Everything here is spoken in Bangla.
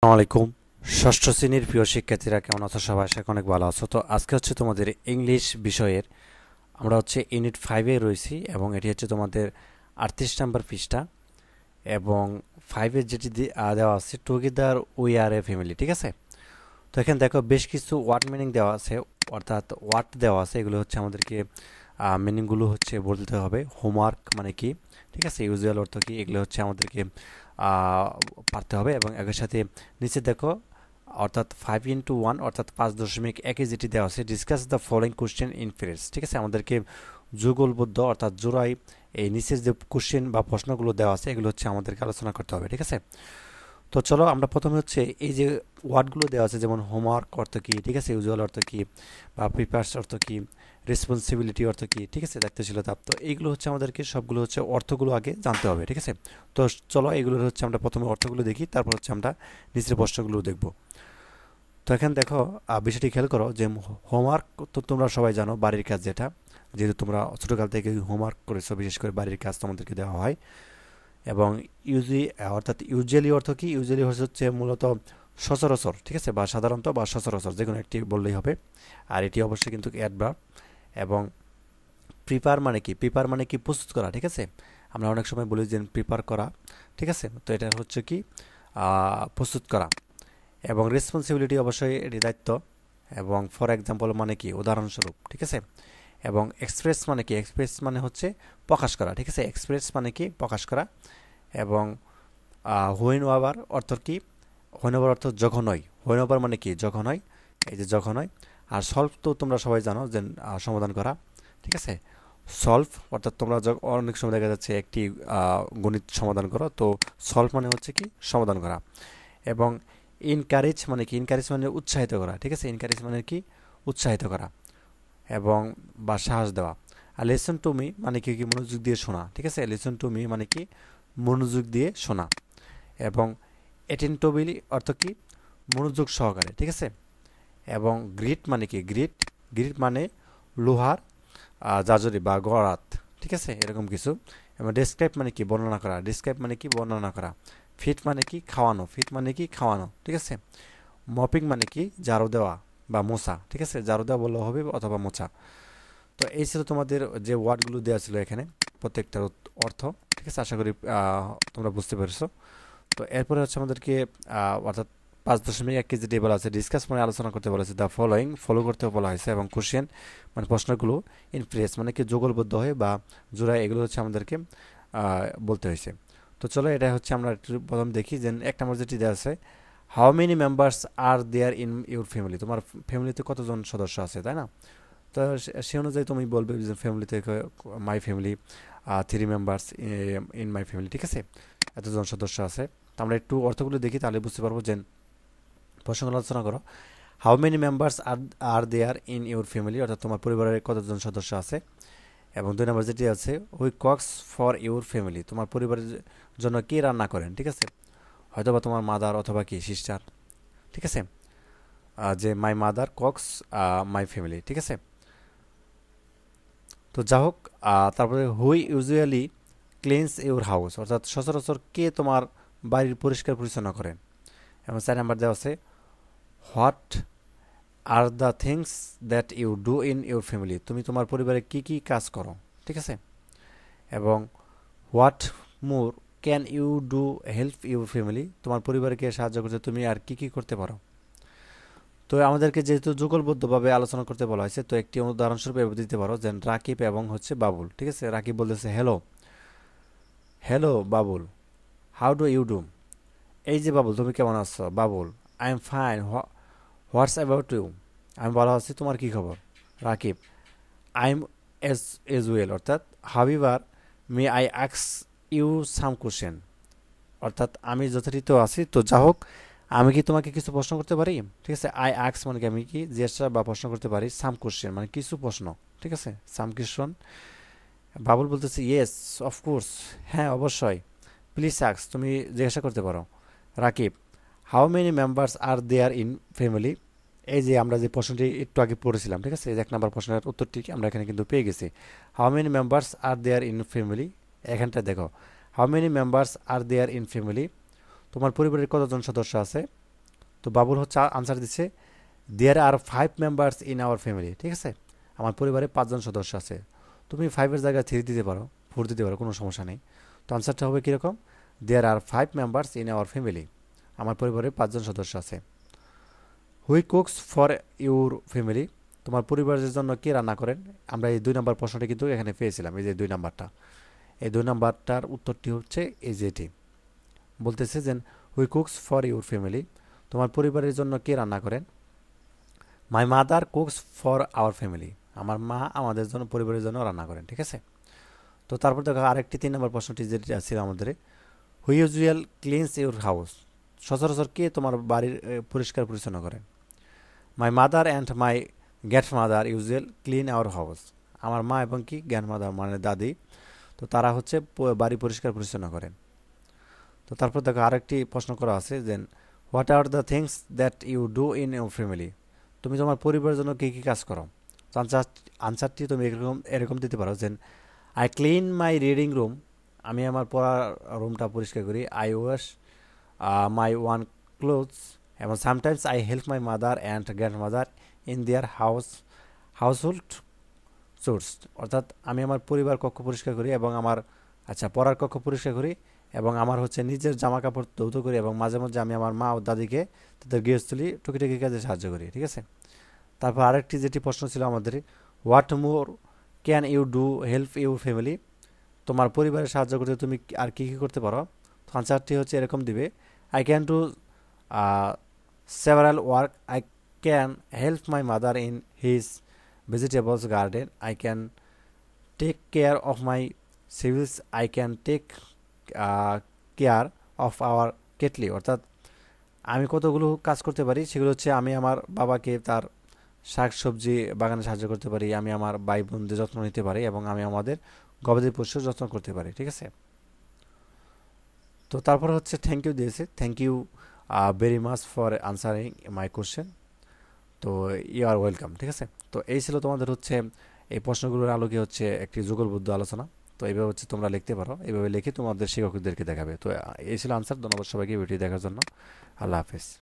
আসসালামু আলাইকুম। ষষ্ঠ শ্রেণীর প্রিয় শিক্ষার্থীরা কেমন আছো? সবাই আশা করি অনেক ভালো আছো। তো আজকে হচ্ছে তোমাদের ইংলিশ বিষয়ের আমরা হচ্ছে ইউনিট 5-এ রয়েছি এবং এটি হচ্ছে তোমাদের 38 নাম্বার পৃষ্ঠা এবং 5-এর যেটি দেওয়া আছে together we are A family, ঠিক আছে? তো এখানে দেখো বেশ কিছু ওয়ার্ড মিনিং দেওয়া আছে, অর্থাৎ ওয়ার্ড দেওয়া আছে। এগুলো হচ্ছে আমাদেরকে মিনিংগুলো হচ্ছে বলতে হবে। হোমওয়ার্ক মানে কি, ঠিক আছে, ইউজুয়াল অর্থ কি, এগুলো হচ্ছে আমাদেরকে পারতে হবে। এবং এর সাথে নিচে দেখো অর্থাৎ 5x1 অর্থাৎ 5.1 যেটি দেওয়া আছে, discuss the following question in phrase, ঠিক আছে, আমাদেরকে যুগলবদ্ধ অর্থাৎ জোড়াই এই নিচের যে কোশ্চেন বা প্রশ্নগুলো দেওয়া আছে এগুলো হচ্ছে আমাদেরকে আলোচনা করতে হবে, ঠিক আছে? তো চলো আমরা প্রথমে হচ্ছে এই যে ওয়ার্ডগুলো দেওয়া আছে, যেমন হোমওয়ার্ক অর্থ কি, ঠিক আছে, ইউজুয়াল অর্থ কি, বা প্রিপার্স অর্থ কি, রেসপন্সিবিলিটি অর্থ কি, ঠিক আছে, দায়িত্বশীলতা। তো এইগুলো হচ্ছে আমাদেরকে সবগুলো হচ্ছে অর্থগুলো আগে জানতে হবে, ঠিক আছে? তো চলো এগুলোর হচ্ছে আমরা প্রথমে অর্থগুলো দেখি, তারপর হচ্ছে আমরা নিচের প্রশ্নগুলো দেখব। তো এখানে দেখো বিষয়টি খেয়াল করো যে হোমওয়ার্ক তো তোমরা সবাই জানো, বাড়ির কাজ, যেটা যেহেতু তোমরা ছোটোকাল থেকে হোমওয়ার্ক করেছো, বিশেষ করে বাড়ির কাজ তোমাদেরকে দেওয়া হয়। এবং ইউজি অর্থাৎ ইউজুয়ালি অর্থ কি, ইউজুয়ালি হচ্ছে মূলত সচরাচর, ঠিক আছে, বা সাধারণত বা সচরাচর যে কোনো একটি বললেই হবে। আর এটি অবশ্যই কিন্তু অ্যাডভার্ব। এবং প্রিপার মানে কি, প্রিপার মানে কি প্রস্তুত করা, ঠিক আছে, আমরা অনেক সময় বলি যে প্রিপার করা, ঠিক আছে, তো এটা হচ্ছে কি প্রস্তুত করা। এবং রেসপন্সিবিলিটি অবশ্যই এটি দায়িত্ব। এবং ফর এক্সাম্পল মানে কি, উদাহরণস্বরূপ, ঠিক আছে। এবং এক্সপ্রেস মানে কি, এক্সপ্রেস মানে হচ্ছে প্রকাশ করা, ঠিক আছে, এক্সপ্রেস মানে কি প্রকাশ করা। এবং হুইন ওভার অর্থ কি, হুইন ওভার অর্থ যখন হয়, হুইন ওভার মানে কি যখন হয়, এই যে যখন হয়। আর সলভ তো তোমরা সবাই জানো যে সমাধান করা, ঠিক আছে। সলভ অর্থাৎ তোমরা অনেক সময় দেখা যাচ্ছে একটি গণিত সমাধান করো, তো সলভ মানে হচ্ছে কি সমাধান করা। এবং ইনকারেজ মানে কি, ইনকারেজ মানে উৎসাহিত করা, ঠিক আছে, ইনকারেজ মানে কি উৎসাহিত করা এবং বা সাহস দেওয়া। আর লিসন টু মি মানে কি, কি মনোযোগ দিয়ে শোনা, ঠিক আছে, লিসন টু মি মানে কি মনোযোগ দিয়ে শোনা। এবং অ্যাটেন্টিভলি অর্থ কি মনোযোগ সহকারে, ঠিক আছে। এবং গ্রিট মানে কি, গ্রিট, গ্রিট মানে লোহার জাজরি বা গরাত, ঠিক আছে, এরকম কিছু। এবং ডেসক্রাইব মানে কি বর্ণনা করা, ডেসক্রাইব মানে কি বর্ণনা করা। ফিট মানে কি খাওয়ানো, ফিট মানে কি খাওয়ানো, ঠিক আছে। মপিং মানে কি ঝাড়ু দেওয়া বা মোছা, ঠিক আছে, ঝাড়ু দেওয়া বললেও হবে অথবা মোছা। তো এই ছিল তোমাদের যে ওয়ার্ডগুলো দেওয়া ছিল এখানে, প্রত্যেকটার অর্থ, ঠিক আছে, আশা করি তোমরা বুঝতে পেরেছো। তো এরপরে হচ্ছে আমাদেরকে অর্থাৎ 5.1 কেজি টেবল আছে, ডিসকাস মানে আলোচনা করতে বলেছে, দ্য ফলোয়িং ফলো করতে বলা হয়েছে। এবং কোশ্চেন মানে প্রশ্নগুলো ইন প্রেস মানে কি যুগলবদ্ধ হয়ে বা জোড়ায়, এগুলো হচ্ছে আমাদেরকে বলতে হয়েছে। তো চলো এটা হচ্ছে আমরা একটু প্রথম দেখি যে এক নম্বর যেটি দেওয়া আছে, how many members are there in your family, তোমার ফ্যামিলিতে কতজন সদস্য আছে, তাই না? তো সে অনুযায়ী তুমি বলবে যে ফ্যামিলিতে my family 3 members in my family, ঠিক আছে, এতজন সদস্য আছে। তো আমরা একটু অর্থগুলো দেখি, তাহলে বুঝতে পারবো যে প্রসঙ্গ আলোচনা করো। How many members are are there in your family, অর্থাৎ তোমার পরিবারের কতজন সদস্য আছে। এবং 2 নম্বর যেটি আছে, হুই কুকস ফর ইউর ফ্যামিলি, তোমার পরিবারের জন্য কি রান্না করেন, ঠিক আছে, হয়তোবা তোমার মাদার অথবা কি সিস্টার, ঠিক আছে, যে my mother cooks my family, ঠিক আছে। তো যা হোক, তারপরে হুই ইউজুয়ালি ক্লিনস ইউর হাউস, অর্থাৎ সচরাচর কে তোমার বাড়ির পরিষ্কার পরিচ্ছন্ন করেন। এবং 4 নম্বর দেওয়া আছে, what are the things that you do in your family, তুমি তোমার পরিবারে কি কি কাজ করো, ঠিক আছে। এবং what more can you do help your family, তোমার পরিবারকে সাহায্য করতে তুমি আর কি কি করতে পারো। তো আমাদেরকে যেহেতু যুগলবদ্ধভাবে আলোচনা করতে বলা হয়েছে, তো একটি উদাহরণস্বরূপ এভাবে দিতে পারো যে রাকিব এবং হচ্ছে বাবুল, ঠিক আছে, রাকিব বলতেছে hello, hello Babul, how do you do, এই যে বাবুল তুমি কেমন আছো, Babul I am fine, what's about you, আমি বলা হচ্ছে তোমার কি খবর, Rakib I am as as well, অর্থাৎ হাবিবার মে আই আক্স ইউ সাম কোশ্চেন, অর্থাৎ আমি যথারীত আছি। তো যা হোক, আমি কি তোমাকে কিছু প্রশ্ন করতে পারি, ঠিক আছে, আই আক্স মানে কি আমি কি জিজ্ঞাসা বা প্রশ্ন করতে পারি, সাম কোশ্চেন মানে কিছু প্রশ্ন, ঠিক আছে, সাম কোশ্চেন। বাবুল বলতেছে ইয়েস অফকোর্স, হ্যাঁ অবশ্যই, প্লিজ আক্স তুমি জিজ্ঞাসা করতে পারো। Rakib how many members are there in family, এই যে আমরা যে প্রশ্নটি একটু আগে পড়েছিলাম, ঠিক আছে, এই যে 1 নম্বর প্রশ্নের উত্তরটি আমরা এখানে কিন্তু পেয়ে গেছি। How many members are there in family, এখানটা দেখো, how many members are there in family, তোমার পরিবারের কতজন সদস্য আছে। তো বাবুল হচ্ছে আনসার দিচ্ছে দেয়ার আর 5 মেম্বার্স ইন আওয়ার ফ্যামিলি, ঠিক আছে, আমার পরিবারে 5জন সদস্য আছে। তুমি 5-এর জায়গায় 3 দিতে পারো, 4 দিতে পারো, কোনো সমস্যা নেই। তো আনসারটা হবে কীরকম, দেয়ার আর 5 মেম্বার্স ইন আওয়ার ফ্যামিলি, আমার পরিবারে 5জন সদস্য আছে। হুই কুকস ফর ইউর ফ্যামিলি, তোমার পরিবারের জন্য কে রান্না করেন। আমরা এই 2 নম্বর প্রশ্নটি কিন্তু এখানে পেয়েছিলাম, এই যে 2 নাম্বারটা, এই 2 নাম্বারটার উত্তরটি হচ্ছে এই যে এটি। বলতেছে যে হুই কুকস ফর ইউর ফ্যামিলি, তোমার পরিবারের জন্য কে রান্না করেন। My mother cooks for our family, আমার মা আমাদের জন্য, পরিবারের জন্য রান্না করেন, ঠিক আছে। তো তারপর দেখো আরেকটি 3 নম্বর প্রশ্নটি যেটা ছিল আমাদের, হুই ইউজুয়াল ক্লিনস ইউর হাউস, সচরাচর কে তোমার বাড়ির পরিষ্কার পরিচ্ছন্ন করেন। মাই mother and my grandmother usual clean our house, আমার মা এবং কি গ্র্যান্ডমাদার মানে দাদি, তো তারা হচ্ছে বাড়ি পরিষ্কার পরিচ্ছন্ন করেন। তো তারপর দেখো আরেকটি প্রশ্ন করা আছে যে what are the things that you do in your family, তুমি তোমার পরিবারের জন্য কী কী কাজ করো। তো আনসারটি তুমি এরকম এরকম দিতে পারো যে I clean my reading room, আমি আমার পড়ার রুমটা পরিষ্কার করি। I wash my own clothes, এবং sometimes I help my mother and grandmother in their household chores, অর্থাৎ আমি আমার পরিবার কক্ষ পরিষ্কার করি এবং আমার পড়ার কক্ষ পরিষ্কার করি, এবং আমার হচ্ছে নিজের জামা কাপড় ধৌত করি, এবং মাঝে মাঝে আমি আমার মা ও দাদিকে তাদের গৃহস্থলী টুকিটাকি কাজে সাহায্য করি, ঠিক আছে। তারপর আরেকটি যেটি প্রশ্ন ছিল আমাদের, what more can you do help your family, তোমার পরিবারের সাহায্য করতে তুমি আর কী কী করতে পারো। তো আনসারটি হচ্ছে এরকম দিবে, I can do several work, I can help my mother in his vegetables garden, I can take care of my siblings, I can take care of our cattle, অর্থাৎ আমি কতগুলো কাজ করতে পারি সেগুলো হচ্ছে আমি আমার বাবাকে তার শাক সবজি বাগানে সাহায্য করতে পারি, আমি আমার ভাই বোনদের যত্ন নিতে পারি, এবং আমি আমাদের গবাদি পশুর যত্ন করতে পারি, ঠিক আছে। তো তারপর হচ্ছে থ্যাংক ইউ দিয়েছে, thank you very much for answering my question, তো ইউ আর ওয়েলকাম, ঠিক আছে। তো এই ছিল তোমাদের হচ্ছে এই প্রশ্নগুলোর আলোকে হচ্ছে একটি যুগলবদ্ধ আলোচনা। তো এইভাবে হচ্ছে তোমরা লিখতে পারো, এইভাবে লিখে তোমাদের শিক্ষকদেরকে দেখাবে। তো এই ছিল আনসার। ধন্যবাদ সবাইকে ভিডিও দেখার জন্য। আল্লাহ হাফেজ।